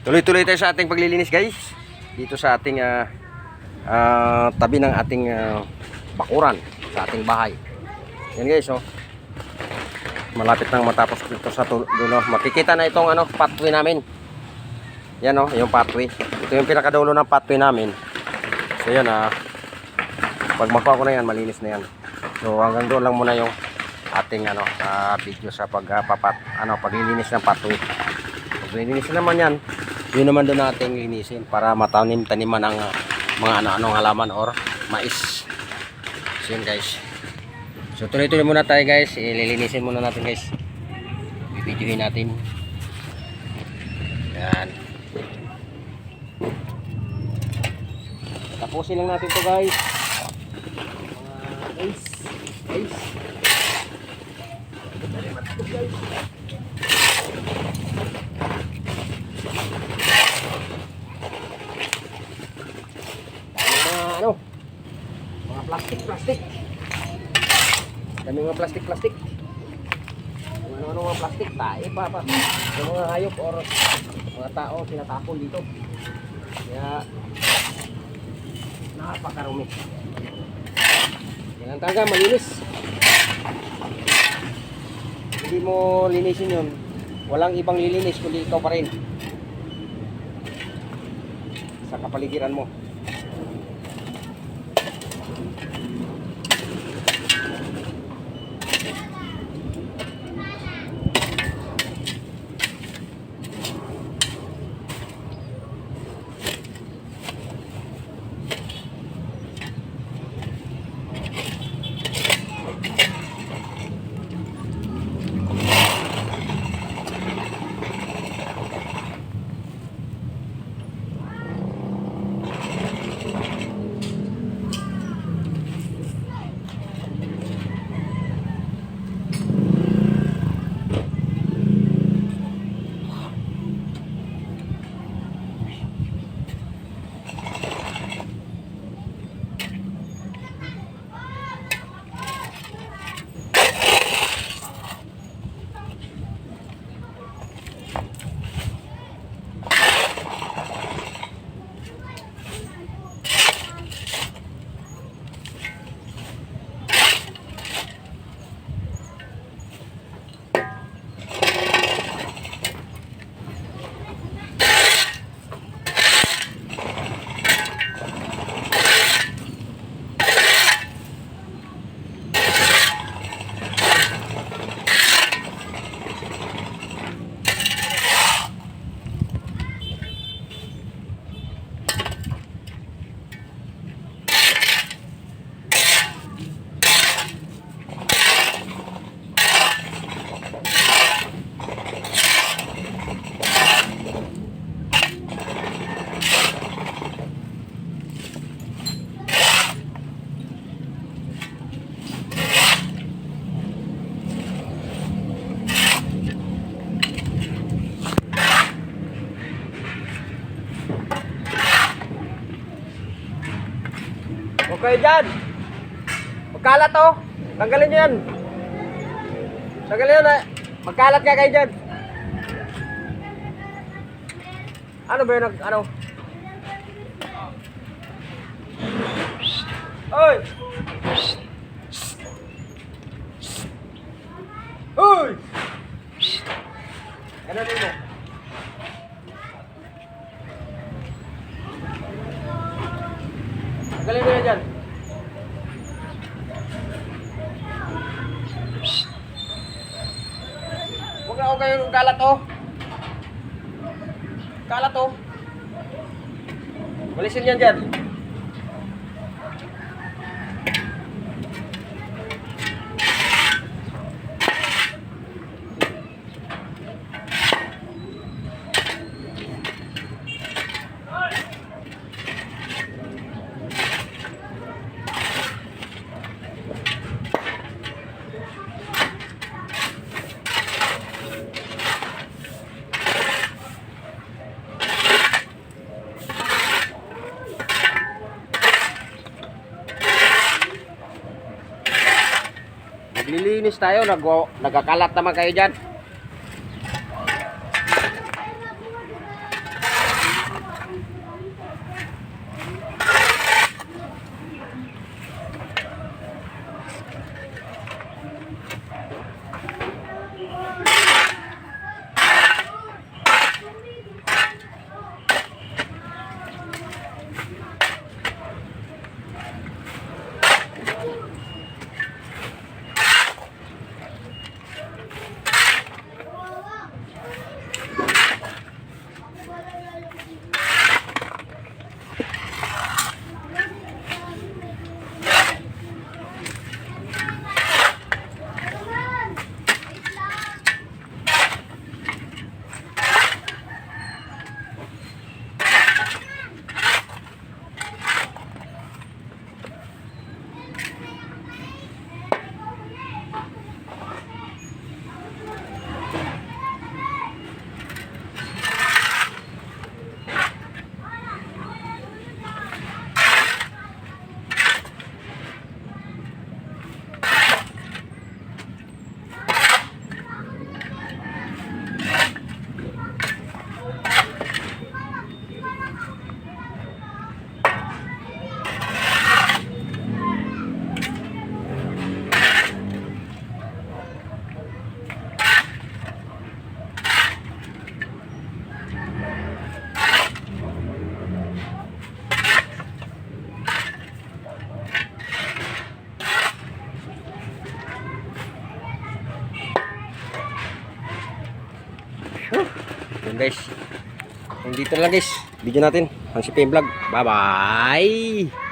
Tuloy-tuloy tayo sa ating paglilinis, guys. Dito sa ating tabi ng ating bakuran sa ating bahay. Yan, guys, oh. Malapit nang matapos dito sa dulo. Makikita na itong pathway namin. Yan, oh, yung pathway. Ito yung pinakadulo ng pathway namin. So yan, pag makuha ko na yan, malinis na yan. So hanggang doon lang muna yung ating video sa paglilinis ng pathway. Pag linisin naman yan, yun naman doon natin linisin para matanim-taniman ang mga ano-anong halaman or mais. So yun, guys. So tuloy-tuloy muna tayo, guys. Ililinisin muna natin, guys. Bibidyohin natin. Yan. Tapusin lang natin to, guys. Guys. Mga plastik. Dami mga plastik. Ano mga plastik, tae pa. Yung mga hayop or mga tao tinatapon dito. Kaya napakarumi. Yan ang taga, malinis. Hindi mo linisin yun, walang ibang lilinis kundi ikaw pa rin sa kapaligiran mo. Okay dyan, magkalat oh, tanggalin nyo yan. Magkalat ka kayo dyan. Ano ba yun, Oy! Oy! Ano din mo? Tanggalin mo yan dyan. Huwag na ako kayong kalat oh. Kalat oh. Walisin yan dyan. Naglilinis tayo, nagkakalat naman kayo dyan. guys. Kung dito na lang guys, video natin ang si PM Vlog. Bye bye.